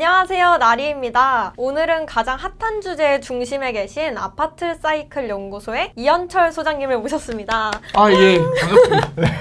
안녕하세요, 나리입니다. 오늘은 가장 핫한 주제의 중심에 계신 아파트 사이클 연구소의 이현철 소장님을 모셨습니다. 예, 반갑습니다.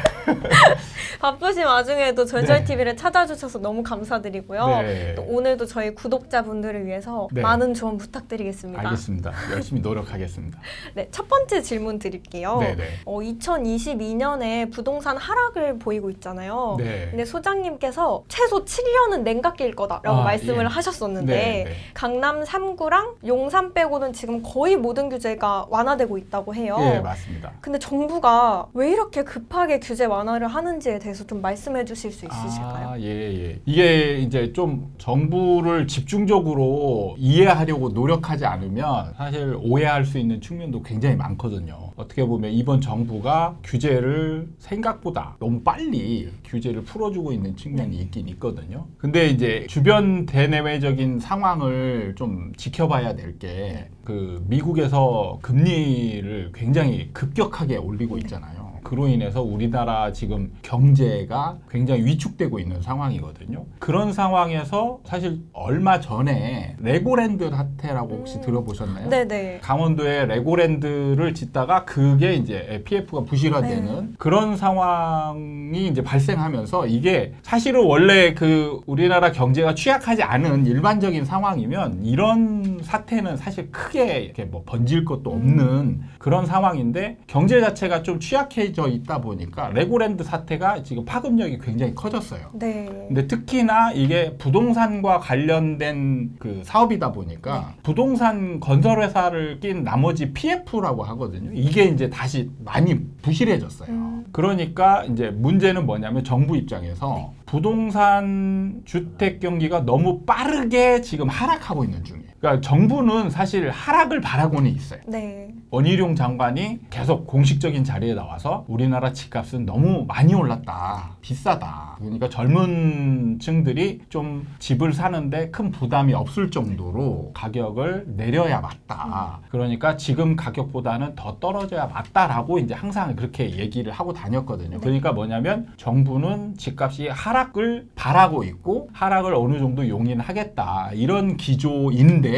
바쁘신 와중에도 전설TV를 찾아주셔서 너무 감사드리고요. 네. 또 오늘도 저희 구독자분들을 위해서 네. 많은 조언 부탁드리겠습니다. 알겠습니다. 열심히 노력하겠습니다. 네, 첫 번째 질문 드릴게요. 네네. 2022년에 부동산 하락을 보이고 있잖아요. 네. 근데 소장님께서 최소 7년은 냉각기일 거다라고 말씀을 예. 하셨었는데 네. 강남 3구랑 용산 빼고는 지금 거의 모든 규제가 완화되고 있다고 해요. 예, 맞습니다. 근데 정부가 왜 이렇게 급하게 규제 완화를 하는지에 대해서 좀 말씀해 주실 수 있으실까요? 예. 이게 이제 좀 정부를 집중적으로 이해하려고 노력하지 않으면 사실 오해할 수 있는 측면도 굉장히 많거든요. 어떻게 보면 이번 정부가 규제를 생각보다 너무 빨리 규제를 풀어주고 있는 측면이 있긴 있거든요. 근데 이제 주변 대내외적인 상황을 좀 지켜봐야 될 게 그 미국에서 금리를 굉장히 급격하게 올리고 있잖아요. 그로 인해서 우리나라 지금 경제가 굉장히 위축되고 있는 상황이거든요. 그런 상황에서 사실 얼마 전에 레고랜드 사태라고 혹시 들어보셨나요? 네네. 강원도에 레고랜드를 짓다가 그게 이제 PF가 부실화되는 그런 상황이 이제 발생하면서 이게 사실은 원래 그 우리나라 경제가 취약하지 않은 일반적인 상황이면 이런 사태는 사실 크게 이렇게 뭐 번질 것도 없는 그런 상황인데 경제 자체가 좀 취약해져 있다 보니까 레고랜드 사태가 지금 파급력이 굉장히 커졌어요. 네. 근데 특히나 이게 부동산과 관련된 그 사업이다 보니까 부동산 건설 회사를 낀 나머지 PF라고 하거든요. 이게 이제 다시 많이 부실해졌어요. 그러니까 이제 문제는 뭐냐면 정부 입장에서 부동산 주택 경기가 너무 빠르게 지금 하락하고 있는 중이에요. 그러니까 정부는 사실 하락을 바라고는 있어요. 네. 원희룡 장관이 계속 공식적인 자리에 나와서 우리나라 집값은 너무 많이 올랐다. 비싸다. 그러니까 젊은 층들이 좀 집을 사는데 큰 부담이 없을 정도로 가격을 내려야 맞다. 그러니까 지금 가격보다는 더 떨어져야 맞다라고 이제 항상 그렇게 얘기를 하고 다녔거든요. 그러니까 뭐냐면 정부는 집값이 하락을 바라고 있고 하락을 어느 정도 용인하겠다. 이런 기조인데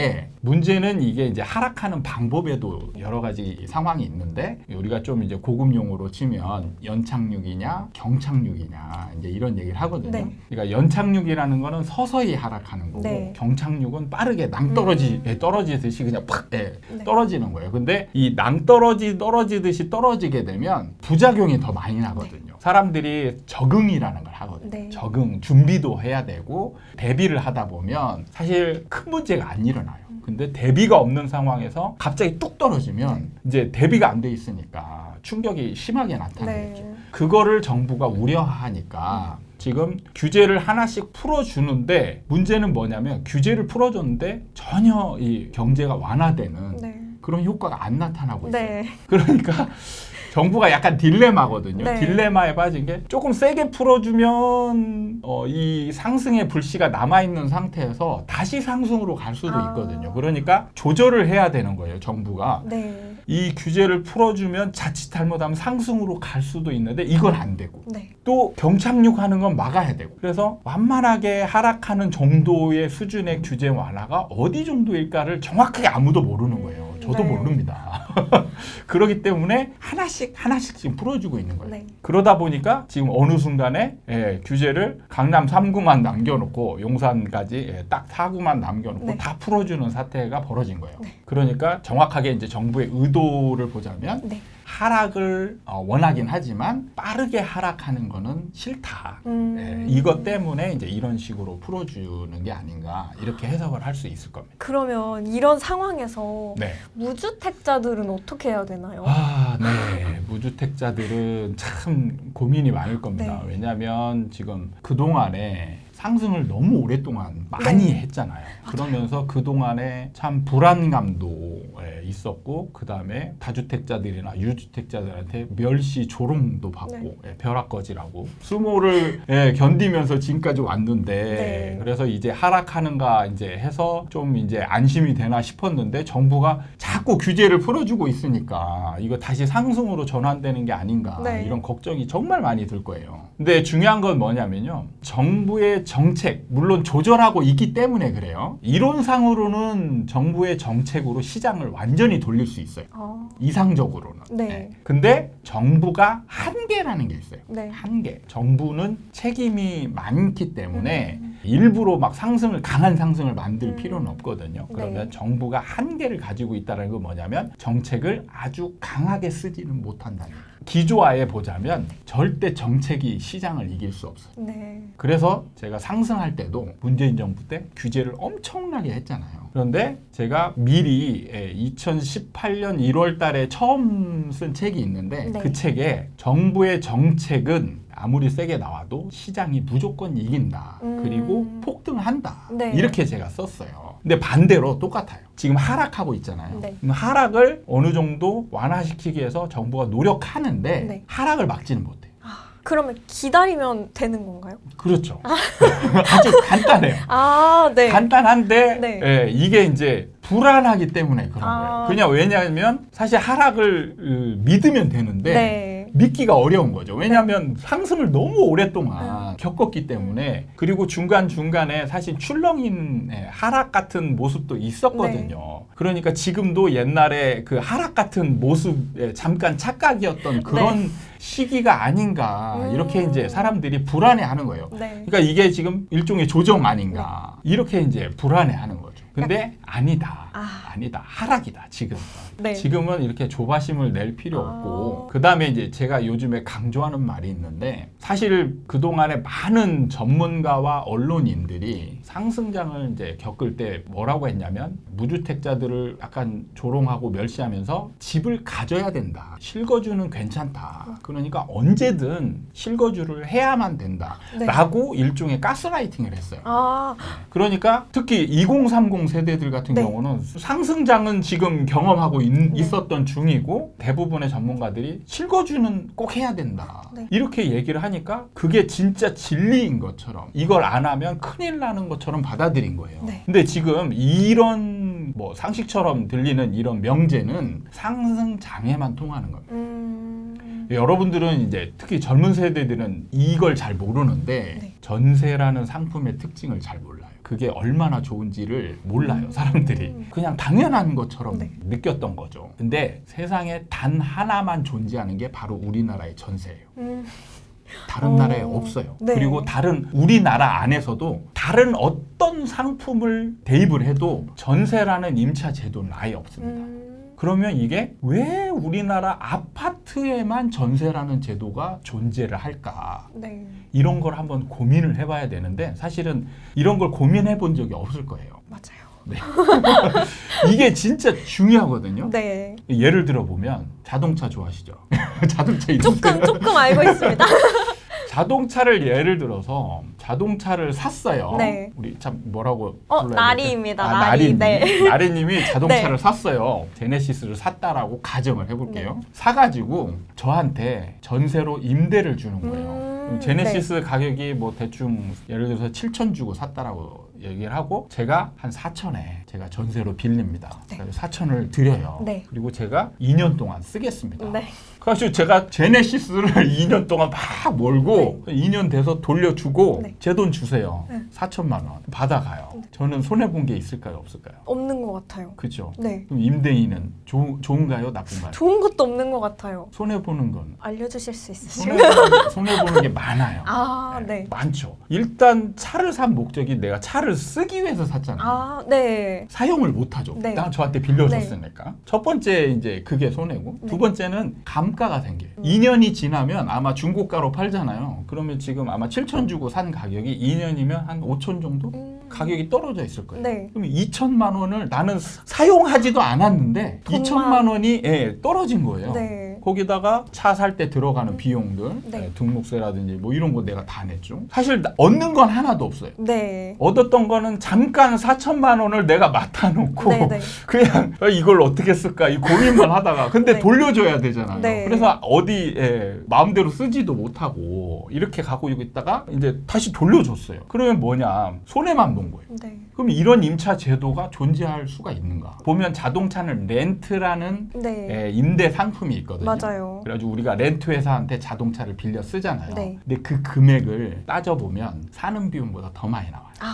문제는 이게 이제 하락하는 방법에도 여러 가지 상황이 있는데 우리가 좀 이제 고급 용어로 치면 연착륙이냐 경착륙이냐 이제 이런 얘기를 하거든요. 네. 그러니까 연착륙이라는 거는 서서히 하락하는 거고 네. 경착륙은 빠르게 떨어지듯이 그냥 팍 떨어지는 거예요. 근데 이 떨어지듯이 떨어지게 되면 부작용이 더 많이 나거든요. 사람들이 적응이라는 걸 하거든요. 네. 적응, 준비도 해야 되고 대비를 하다 보면 사실 큰 문제가 안 일어나요. 근데 대비가 없는 상황에서 갑자기 뚝 떨어지면 이제 대비가 안 돼 있으니까 충격이 심하게 나타나겠죠. 네. 그거를 정부가 우려하니까 지금 규제를 하나씩 풀어주는데 문제는 뭐냐면 규제를 풀어줬는데 전혀 이 경제가 완화되는 네. 그런 효과가 안 나타나고 있어요. 네. 그러니까 정부가 약간 딜레마거든요. 네. 딜레마에 빠진 게 조금 세게 풀어주면 이 상승의 불씨가 남아있는 상태에서 다시 상승으로 갈 수도 있거든요. 그러니까 조절을 해야 되는 거예요, 정부가. 네. 이 규제를 풀어주면 자칫 잘못하면 상승으로 갈 수도 있는데 이건 안 되고 네. 또 경착륙하는 건 막아야 되고 그래서 완만하게 하락하는 정도의 수준의 규제 완화가 어디 정도일까를 정확하게 아무도 모르는 거예요. 저도 네. 모릅니다. 그렇기 때문에 하나씩 지금 풀어주고 있는 거예요. 네. 그러다 보니까 지금 어느 순간에 규제를 강남 3구만 남겨놓고 용산까지 딱 4구만 남겨놓고 네. 다 풀어주는 사태가 벌어진 거예요. 네. 그러니까 정확하게 이제 정부의 의도를 보자면 네. 하락을 원하긴 하지만 빠르게 하락하는 거는 싫다. 이것 때문에 이제 이런 식으로 풀어주는 게 아닌가 이렇게 해석을 할 수 있을 겁니다. 그러면 이런 상황에서 네. 무주택자들은 어떻게 해야 되나요? 네. 무주택자들은 참 고민이 많을 겁니다. 네. 왜냐하면 지금 그동안에 상승을 너무 오랫동안 많이 네. 했잖아요. 그러면서 그동안에 참 불안감도 있었고 그 다음에 다주택자들이나 유주택자들한테 멸시 조롱도 받고 벼락거지라고 수모를 견디면서 지금까지 왔는데 그래서 이제 하락하는가 이제 해서 좀 이제 안심이 되나 싶었는데 정부가 자꾸 규제를 풀어주고 있으니까 이거 다시 상승으로 전환되는 게 아닌가 이런 걱정이 정말 많이 들 거예요. 근데 중요한 건 뭐냐면요. 정부의 정책, 물론 조절하고 있기 때문에 그래요. 이론상으로는 정부의 정책으로 시장을 완전히 돌릴 수 있어요. 이상적으로는. 네. 근데 정부가 한계라는 게 있어요. 네. 한계. 정부는 책임이 많기 때문에 일부러 막 강한 상승을 만들 필요는 없거든요. 그러면 네. 정부가 한계를 가지고 있다는 건 뭐냐면 정책을 아주 강하게 쓰지는 못한다는 거예요. 기조화해 보자면 절대 정책이 시장을 이길 수 없어요. 네. 그래서 제가 상승할 때도 문재인 정부 때 규제를 엄청나게 했잖아요. 그런데 제가 미리 2018년 1월 달에 처음 쓴 책이 있는데 네. 그 책에 정부의 정책은 아무리 세게 나와도 시장이 무조건 이긴다. 그리고 폭등한다. 네. 이렇게 제가 썼어요. 근데 반대로 똑같아요. 지금 하락하고 있잖아요. 네. 그럼 하락을 어느 정도 완화시키기 위해서 정부가 노력하는데 네. 하락을 막지는 못해요. 그러면 기다리면 되는 건가요? 그렇죠. 아주 간단해요. 네. 간단한데 네. 예, 이게 이제 불안하기 때문에 그런 아. 거예요. 그냥 왜냐하면 사실 하락을 믿으면 되는데 네. 믿기가 어려운 거죠. 왜냐하면 상승을 너무 오랫동안 겪었기 때문에 그리고 중간중간에 사실 출렁인 하락 같은 모습도 있었거든요. 그러니까 지금도 옛날에 그 하락 같은 모습에 잠깐 착각이었던 그런 시기가 아닌가 이렇게 이제 사람들이 불안해하는 거예요. 네. 그러니까 이게 지금 일종의 조정 아닌가 이렇게 이제 불안해하는 거죠. 근데 아니다. 아니다. 하락이다. 지금. 네. 지금은 이렇게 조바심을 낼 필요 없고 그다음에 이제 제가 요즘에 강조하는 말이 있는데 사실 그동안에 많은 전문가와 언론인들이 상승장을 이제 겪을 때 뭐라고 했냐면 무주택자들을 약간 조롱하고 멸시하면서 집을 가져야 된다. 실거주는 괜찮다. 그러니까 언제든 실거주를 해야만 된다. 네. 라고 일종의 가스라이팅을 했어요. 그러니까 특히 2030 세대들 같은 네. 경우는 상승장은 지금 경험하고 있었던 중이고 대부분의 전문가들이 실거주는 꼭 해야 된다. 네. 이렇게 얘기를 하니까 그게 진짜 진리인 것처럼 이걸 안 하면 큰일 나는 것처럼 받아들인 거예요. 네. 근데 지금 이런 뭐 상식처럼 들리는 이런 명제는 상승장에만 통하는 겁니다. 여러분들은 이제 특히 젊은 세대들은 이걸 잘 모르는데 네. 전세라는 상품의 특징을 잘 몰라요. 그게 얼마나 좋은지를 몰라요, 사람들이. 그냥 당연한 것처럼 네. 느꼈던 거죠. 근데 세상에 단 하나만 존재하는 게 바로 우리나라의 전세예요. 다른 나라에 없어요. 네. 그리고 다른 우리나라 안에서도 다른 어떤 상품을 대입을 해도 전세라는 임차 제도는 아예 없습니다. 그러면 이게 왜 우리나라 아파트에만 전세라는 제도가 존재를 할까? 네. 이런 걸 한번 고민을 해봐야 되는데 사실은 이런 걸 고민해 본 적이 없을 거예요. 맞아요. 네. 이게 진짜 중요하거든요. 네. 예를 들어 보면 자동차 좋아하시죠? 자동차 있으세요? 조금 알고 있습니다. 자동차를 예를 들어서 자동차를 샀어요. 네. 우리 참 뭐라고 불러야 될까? 나리입니다. 나리. 나리님. 네. 나리님이 자동차를 네. 샀어요. 제네시스를 샀다라고 가정을 해볼게요. 네. 사가지고 저한테 전세로 임대를 주는 거예요. 제네시스 가격이 뭐 대충 예를 들어서 7천 주고 샀다라고 얘기를 하고 제가 한 4천에 제가 전세로 빌립니다. 네. 그래서 4천을 드려요. 네. 그리고 제가 2년 동안 쓰겠습니다. 네. 그래서 제가 제네시스를 2년 동안 막 몰고 2년 돼서 돌려주고 네. 제 돈 주세요. 네. 4천만 원 받아가요. 저는 손해본 게 있을까요? 없을까요? 없는 것 같아요. 그죠? 네. 그럼 임대인은 좋은가요? 나쁜가요? 좋은 것도 없는 것 같아요. 손해보는 건 알려주실 수 있으시면. 손해보는 게 많아요. 네. 많죠. 일단 차를 산 목적이 내가 차를 쓰기 위해서 샀잖아요. 네. 사용을 못하죠. 네. 난 저한테 빌려줬으니까. 첫 번째 이제 그게 손해고 두 번째는 감가가 생겨요. 2년이 지나면 아마 중고가로 팔잖아요. 그러면 지금 아마 7천 주고 산 가격이 2년이면 한 5천 정도? 가격이 떨어져 있을 거예요. 네. 그럼 2천만 원을 나는 사용하지도 않았는데 돈만. 2천만 원이 떨어진 거예요. 네. 거기다가 차 살 때 들어가는 비용들, 네. 등록세라든지 뭐 이런 거 내가 다 냈죠. 사실 얻는 건 하나도 없어요. 네. 얻었던 거는 잠깐 4천만 원을 내가 맡아놓고 네, 네. 그냥 이걸 어떻게 쓸까 이 고민만 하다가 근데 네. 돌려줘야 되잖아요. 네. 그래서 어디에 마음대로 쓰지도 못하고 이렇게 가고 있다가 이제 다시 돌려줬어요. 그러면 뭐냐 손해만 본 거예요. 네. 그럼 이런 임차 제도가 존재할 수가 있는가? 보면 자동차는 렌트라는 네. 임대 상품이 있거든요. 맞아요. 그래가지고 우리가 렌트 회사한테 자동차를 빌려 쓰잖아요. 네. 근데 그 금액을 따져보면 사는 비용보다 더 많이 나와요. 아,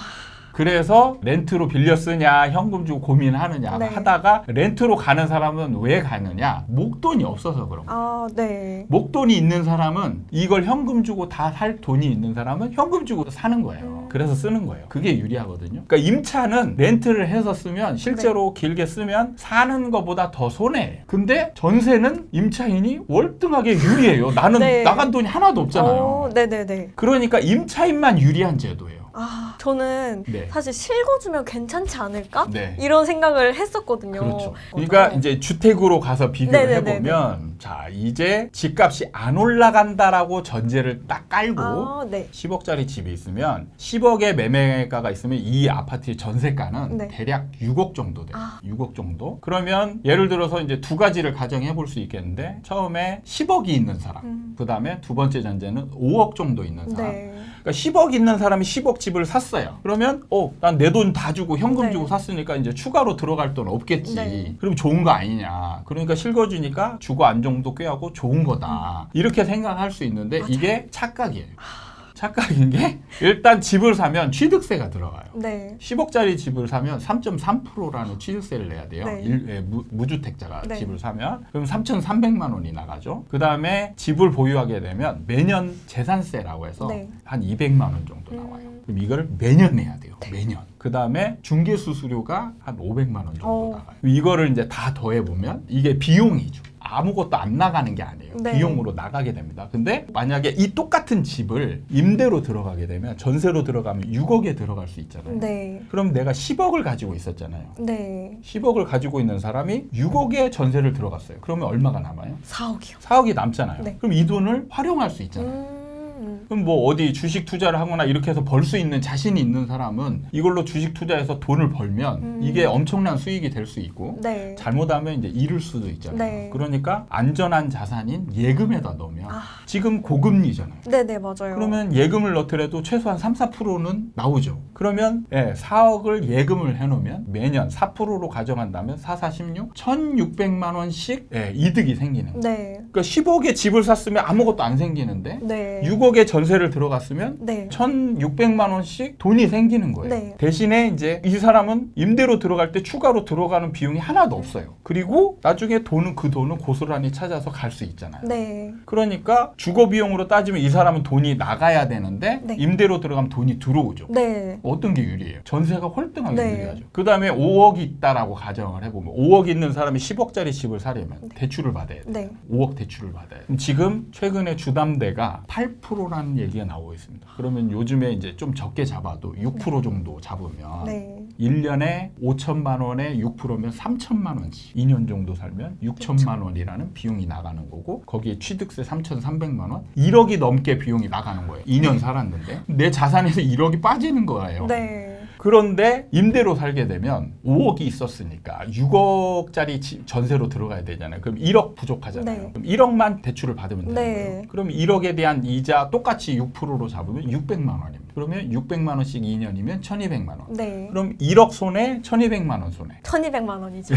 그래서 렌트로 빌려 쓰냐 현금 주고 고민하느냐 네. 하다가 렌트로 가는 사람은 왜 가느냐? 목돈이 없어서 그런 거예요. 아, 네. 목돈이 있는 사람은 이걸 현금 주고 다 살 돈이 있는 사람은 현금 주고 사는 거예요. 그래서 쓰는 거예요. 그게 유리하거든요. 그러니까 임차는 렌트를 해서 쓰면 실제로 길게 쓰면 사는 것보다 더 손해예요. 근데 전세는 임차인이 월등하게 유리해요. 나는 네. 나간 돈이 하나도 없잖아요. 네네네. 그러니까 임차인만 유리한 제도예요. 아, 저는 네. 사실 실거주면 괜찮지 않을까? 네. 이런 생각을 했었거든요. 그렇죠. 그러니까 이제 주택으로 가서 비교를 네네네네. 해보면 자 이제 집값이 안 올라간다라고 전제를 딱 깔고 아, 네. 10억짜리 집이 있으면 10억의 매매가가 있으면 이 아파트의 전세가는 네. 대략 6억 정도 돼요. 아. 6억 정도. 그러면 예를 들어서 이제 두 가지를 가정해 볼 수 있겠는데 처음에 10억이 있는 사람, 그 다음에 두 번째 전제는 5억 정도 있는 사람. 네. 그러니까 10억 있는 사람이 10억 집을 샀어요. 그러면 난 내 돈 다 주고 현금 네. 주고 샀으니까 이제 추가로 들어갈 돈 없겠지. 네. 그럼 좋은 거 아니냐. 그러니까 실거주니까 주거 안정도 꾀하고 좋은 거다. 이렇게 생각할 수 있는데 맞아요. 이게 착각이에요. 착각인 게 일단 집을 사면 취득세가 들어가요. 네. 10억짜리 집을 사면 3.3%라는 취득세를 내야 돼요. 네. 무주택자가 네. 집을 사면 그럼 3,300만 원이 나가죠. 그 다음에 집을 보유하게 되면 매년 재산세라고 해서 네. 한 200만 원 정도 나와요. 그럼 이걸 매년 내야 돼요. 네. 매년. 그 다음에 중개수수료가 한 500만 원 정도 나가요. 이거를 이제 다 더해보면 이게 비용이죠. 아무것도 안 나가는 게 아니에요. 네. 비용으로 나가게 됩니다. 근데 만약에 이 똑같은 집을 임대로 들어가게 되면 전세로 들어가면 6억에 들어갈 수 있잖아요. 네. 그럼 내가 10억을 가지고 있었잖아요. 네. 10억을 가지고 있는 사람이 6억에 전세를 들어갔어요. 그러면 얼마가 남아요? 4억이요. 4억이 남잖아요. 네. 그럼 이 돈을 활용할 수 있잖아요. 그럼 뭐 어디 주식 투자를 하거나 이렇게 해서 벌 수 있는 자신이 있는 사람은 이걸로 주식 투자해서 돈을 벌면 이게 엄청난 수익이 될 수 있고 네. 잘못하면 이제 잃을 수도 있잖아요. 네. 그러니까 안전한 자산인 예금에다 넣으면 아. 지금 고금리잖아요. 네네, 맞아요. 그러면 예금을 넣더라도 최소한 3, 4%는 나오죠. 그러면 4억을 예금을 해놓으면 매년 4%로 가정한다면 4, 4, 16, 1,600만 원씩 이득이 생기는 거예요. 네. 그러니까 10억에 집을 샀으면 아무것도 안 생기는데 네. 6억에 전세를 들어갔으면 네. 1,600만 원씩 돈이 생기는 거예요. 네. 대신에 이제 이 사람은 임대로 들어갈 때 추가로 들어가는 비용이 하나도 없어요. 그리고 나중에 그 돈은 고스란히 찾아서 갈 수 있잖아요. 네. 그러니까 주거 비용으로 따지면 이 사람은 돈이 나가야 되는데 네. 임대로 들어가면 돈이 들어오죠. 네. 어떤 게 유리해요? 전세가 홀등하게 네. 유리하죠. 그 다음에 5억이 있다라고 가정을 해보면 5억 있는 사람이 10억짜리 집을 사려면 대출을 받아야 돼요. 네. 5억 대출을 받아야 돼요. 지금 최근에 주담대가 8%라는 얘기가 나오고 있습니다. 그러면 요즘에 이제 좀 적게 잡아도 6% 정도 잡으면 네. 1년에 5천만 원에 6%면 3천만 원씩 2년 정도 살면 6천만 원이라는 비용이 나가는 거고 거기에 취득세 3,300만 원 1억이 넘게 비용이 나가는 거예요. 2년 살았는데 내 자산에서 1억이 빠지는 거예요. 네. 그런데 임대로 살게 되면 5억이 있었으니까 6억짜리 전세로 들어가야 되잖아요. 그럼 1억 부족하잖아요. 네. 그럼 1억만 대출을 받으면 되는 네. 거예요. 그럼 1억에 대한 이자 똑같이 6%로 잡으면 600만 원입니다. 그러면 600만 원씩 2년이면 1,200만 원. 네. 그럼 1억 손해, 1,200만 원 손해. 1,200만 원이죠.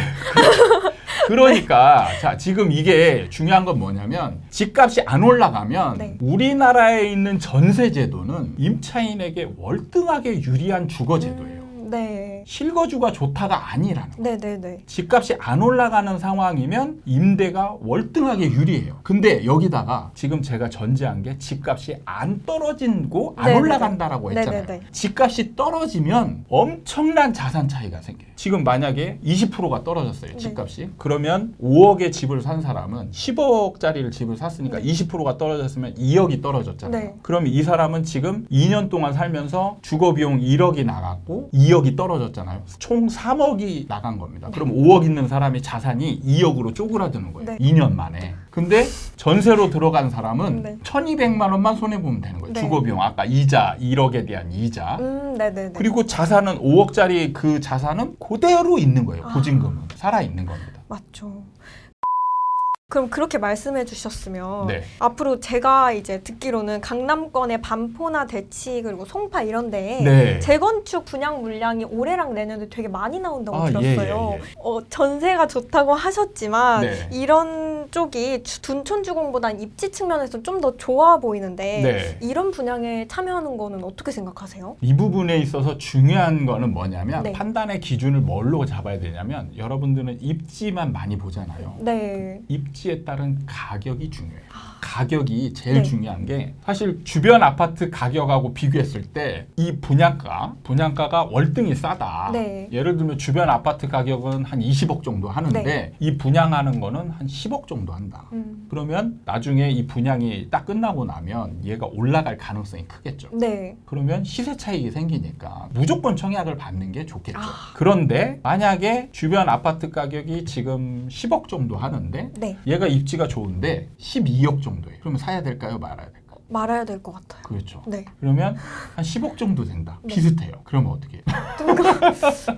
그러니까 자 지금 이게 중요한 건 뭐냐면 집값이 안 올라가면 네. 우리나라에 있는 전세 제도는 임차인에게 월등하게 유리한 주거 제도예요. 네. 실거주가 좋다가 아니라는 거예요. 네네네. 집값이 안 올라가는 상황이면 임대가 월등하게 유리해요. 근데 여기다가 지금 제가 전제한 게 집값이 안 떨어지고 안 네네네. 올라간다라고 했잖아요. 네네네. 집값이 떨어지면 엄청난 자산 차이가 생겨요. 지금 만약에 20%가 떨어졌어요. 집값이. 그러면 5억의 집을 산 사람은 10억짜리를 집을 샀으니까 20%가 떨어졌으면 2억이 떨어졌잖아요. 네. 그럼 이 사람은 지금 2년 동안 살면서 주거비용 1억이 나갔고 2억이 떨어졌잖아요. 총 3억이 나간 겁니다. 그럼 5억 있는 사람의 자산이 2억으로 쪼그라드는 거예요. 네. 2년 만에. 근데 전세로 들어간 사람은 네. 1,200만 원만 손해보면 되는 거예요. 네. 주거비용 아까 이자 1억에 대한 이자. 네네네. 그리고 자산은 5억짜리 그 자산은 그대로 있는 거예요. 보증금은 살아 있는 겁니다. 맞죠. 그럼 그렇게 말씀해 주셨으면 네. 앞으로 제가 이제 듣기로는 강남권의 반포나 대치 그리고 송파 이런 데에 네. 재건축 분양 물량이 올해랑 내년에 되게 많이 나온다고 아, 들었어요. 예. 전세가 좋다고 하셨지만 네. 이런 쪽이 둔촌주공보단 입지 측면에서 좀 더 좋아 보이는데 네. 이런 분양에 참여하는 거는 어떻게 생각하세요? 이 부분에 있어서 중요한 거는 뭐냐면 네. 판단의 기준을 뭘로 잡아야 되냐면 여러분들은 입지만 많이 보잖아요. 네. 입지에 따른 가격이 중요해요. 가격이 제일 네. 중요한 게 사실 주변 아파트 가격하고 비교했을 때 이 분양가가 월등히 싸다. 네. 예를 들면 주변 아파트 가격은 한 20억 정도 하는데 네. 이 분양하는 거는 한 10억 정도 한다. 그러면 나중에 이 분양이 딱 끝나고 나면 얘가 올라갈 가능성이 크겠죠. 네. 그러면 시세 차익이 생기니까 무조건 청약을 받는 게 좋겠죠. 아. 그런데 만약에 주변 아파트 가격이 지금 10억 정도 하는데 네. 얘가 입지가 좋은데 12억 정도예요. 그러면 사야 될까요? 말아야 될까요? 말아야 될 것 같아요. 그렇죠. 네. 그러면 한 10억 정도 된다. 네. 비슷해요. 그러면 어떻게 해요?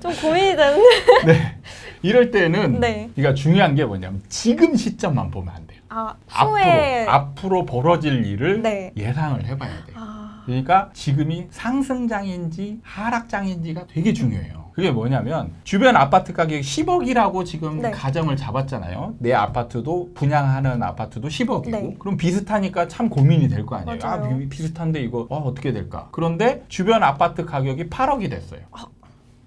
좀 고민이 되는데. 네. 이럴 때는 네. 그러니까 중요한 게 뭐냐면 지금 시점만 보면 안 돼요. 아, 후에 앞으로 벌어질 일을 네. 예상을 해봐야 돼요. 아, 그러니까 지금이 상승장인지 하락장인지가 되게 중요해요. 그게 뭐냐면 주변 아파트 가격이 10억이라고 지금 네. 가정을 잡았잖아요. 내 아파트도 분양하는 아파트도 10억이고 네. 그럼 비슷하니까 참 고민이 될 거 아니에요. 맞아요. 아, 비슷한데 이거 어떻게 될까? 그런데 주변 아파트 가격이 8억이 됐어요.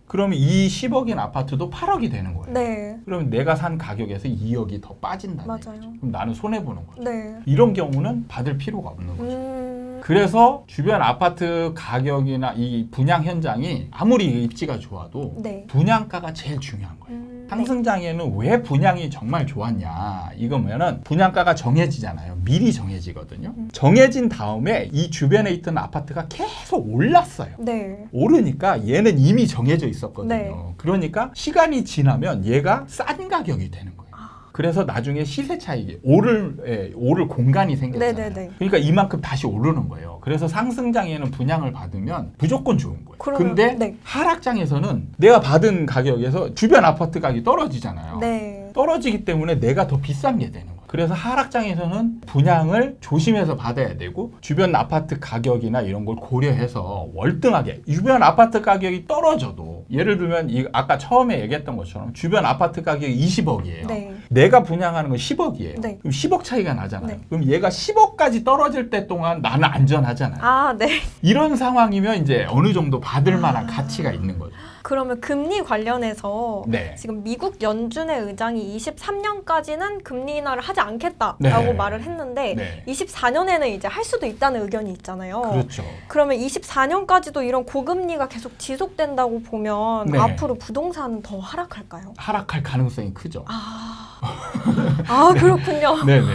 그러면 이 10억인 아파트도 8억이 되는 거예요. 네. 그러면 내가 산 가격에서 2억이 더 빠진다는 맞아요. 얘기죠. 그럼 나는 손해보는 거죠. 네. 이런 경우는 받을 필요가 없는 거죠. 음, 그래서 주변 아파트 가격이나 이 분양 현장이 아무리 입지가 좋아도 네. 분양가가 제일 중요한 거예요. 네. 상승장에는 왜 분양이 정말 좋았냐 이거면은 분양가가 정해지잖아요. 미리 정해지거든요. 정해진 다음에 이 주변에 있던 아파트가 계속 올랐어요. 네. 오르니까 얘는 이미 정해져 있었거든요. 네. 그러니까 시간이 지나면 얘가 싼 가격이 되는 거예요. 그래서 나중에 시세 차익이 오를 공간이 생겼잖아요. 네네네. 그러니까 이만큼 다시 오르는 거예요. 그래서 상승장에는 분양을 받으면 무조건 좋은 거예요. 그러면- 근데 네. 하락장에서는 내가 받은 가격에서 주변 아파트 가격이 떨어지잖아요. 네. 떨어지기 때문에 내가 더 비싼 게 되는 거예요. 그래서 하락장에서는 분양을 조심해서 받아야 되고 주변 아파트 가격이나 이런 걸 고려해서 월등하게 주변 아파트 가격이 떨어져도 예를 들면 아까 처음에 얘기했던 것처럼 주변 아파트 가격이 20억이에요. 네. 내가 분양하는 건 10억이에요. 네. 그럼 10억 차이가 나잖아요. 네. 그럼 얘가 10억까지 떨어질 때 동안 나는 안전하잖아요. 아, 네. 이런 상황이면 이제 어느 정도 받을 만한 가치가 있는 거죠. 그러면 금리 관련해서 네. 지금 미국 연준의 의장이 23년까지는 금리 인하를 하지 않겠다라고 네. 말을 했는데 네. 24년에는 이제 할 수도 있다는 의견이 있잖아요. 그렇죠. 그러면 24년까지도 이런 고금리가 계속 지속된다고 보면 네. 앞으로 부동산은 더 하락할까요? 하락할 가능성이 크죠. 그렇군요. 네네.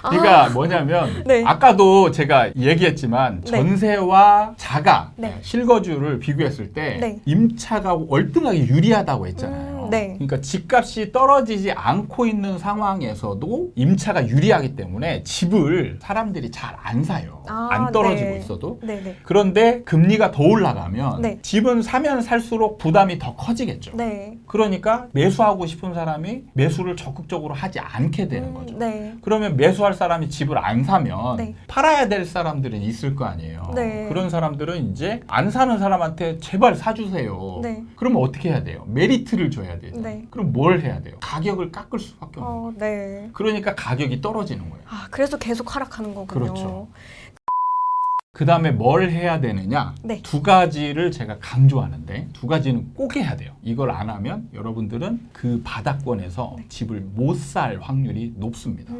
그러니까 뭐냐면 네. 아까도 제가 얘기했지만 네. 전세와 자가 네. 실거주를 비교했을 때 네. 임차가 월등하게 유리하다고 했잖아요. 네. 그러니까 집값이 떨어지지 않고 있는 상황에서도 임차가 유리하기 때문에 집을 사람들이 잘 안 사요. 아, 안 떨어지고 네. 있어도. 네네. 그런데 금리가 더 올라가면 네. 집은 사면 살수록 부담이 더 커지겠죠. 네. 그러니까 매수하고 싶은 사람이 매수를 적극적으로 하지 않게 되는 거죠. 네. 그러면 매수할 사람이 집을 안 사면 네. 팔아야 될 사람들은 있을 거 아니에요. 네. 그런 사람들은 이제 안 사는 사람한테 제발 사주세요. 네. 그러면 어떻게 해야 돼요? 메리트를 줘야 돼요. 네. 그럼 뭘 해야 돼요? 가격을 깎을 수밖에 없는 거예요. 네. 그러니까 가격이 떨어지는 거예요. 그래서 계속 하락하는 거군요. 그렇죠. 그 다음에 뭘 해야 되느냐? 네. 두 가지를 제가 강조하는데 두 가지는 꼭 해야 돼요. 이걸 안 하면 여러분들은 그 바닥권에서 집을 못 살 확률이 높습니다.